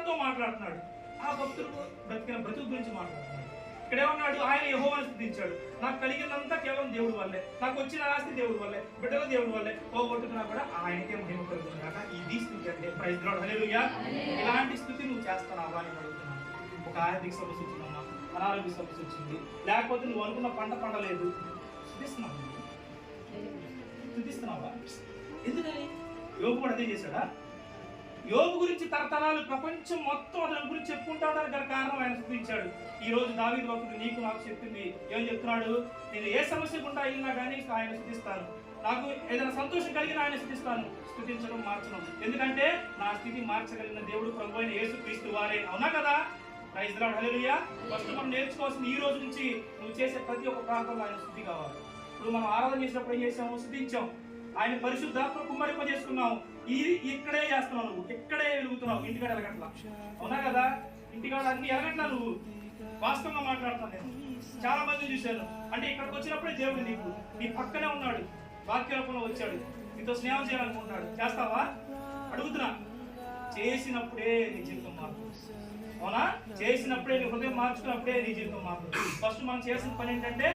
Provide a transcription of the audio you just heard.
మనతో మాట్లాడుతున్నాడు. ఆ భక్తుడు బ్రతికిన బ్రతుకు గురించి మాట్లాడుతున్నాడు. ఇక్కడ ఏమన్నాడు? ఆయన యెహోవాను స్తుతించాడు. నాకు కలిగిందంతా కేవలం దేవుడి వల్లే, నాకు వచ్చిన ఆస్తి దేవుడి వల్లే, బిడ్డలు దేవుడి వల్లే, పోగొట్టుకున్నా కూడా ఆయనకే మహిమ కలుగుతుందాక. ఇది స్థుతి అంటే. ప్రైజ్ లార్డ్, హల్లెలూయా. ఇలాంటి స్థుతి నువ్వు చేస్తున్నావా అని అడుగుతున్నాను. ఒక ఆర్థిక సమస్య వచ్చిందమ్మా, అనారోగ్య సమస్య వచ్చింది, లేకపోతే నువ్వు అనుకున్న పంట పండలేదు, స్తుతిస్తున్నావా? ఎందుకని? యోబు కూడా అదే చేశాడా? యోబు గురించి తరతరాలు ప్రపంచం మొత్తం అతని గురించి చెప్పుకుంటాడానికి గల కారణం ఆయన స్తుతించాడు. ఈ రోజు దావీదు భక్తుడు నీకు నాకు చెప్పింది ఏం చెప్తున్నాడు? నేను ఏ సమస్య గుండా వెళ్ళినా కానీ ఆయన స్తుతిస్తాను, నాకు ఏదైనా సంతోషం కలిగిన ఆయన స్తుతిస్తాను. స్తుతించడం మార్చడం, ఎందుకంటే నా స్థితి మార్చగలిగిన దేవుడు ప్రభు అయిన యేసుక్రీస్తు వారే. అవునా కదా? ప్రైజ్ లార్డ్, హల్లెలూయా. ఫస్ట్ మనం నేర్చుకోవాల్సింది, ఈ రోజు నుంచి నువ్వు చేసే ప్రతి ఒక్క ప్రాంతంలో ఆయన స్తుతి కావాలి. ఇప్పుడు మనం ఆరాధన చేసినప్పుడు ఏం చేసాము? స్తుతించాం. ఆయన పరిశుద్ధాత్మ కుమ్మరింప చేసుకున్నావు. ఇక్కడే చేస్తున్నావు, నువ్వు ఇక్కడే వెలుగుతున్నావు, ఇంటికాడ ఎలగట్లా. అవునా కదా? ఇంటికాడ అన్ని ఎలగట్లా. నువ్వు వాస్తవంగా మాట్లాడుతున్నాను. నేను చాలా మంది చూశాను. అంటే ఇక్కడికి వచ్చినప్పుడే దేవుడు నీ పక్కనే ఉన్నాడు, వాక్యరూపంలో వచ్చాడు, నీతో స్నేహం చేయాలనుకుంటున్నాడు. చేస్తావా? అడుగుతున్నా. చేసినప్పుడే నీ జీవితం మారుతుంది. అవునా? చేసినప్పుడే నీ హృదయం మార్చుకున్నప్పుడే నీ జీవితం మారుతుంది. ఫస్ట్ మనం చేసిన పని ఏంటంటే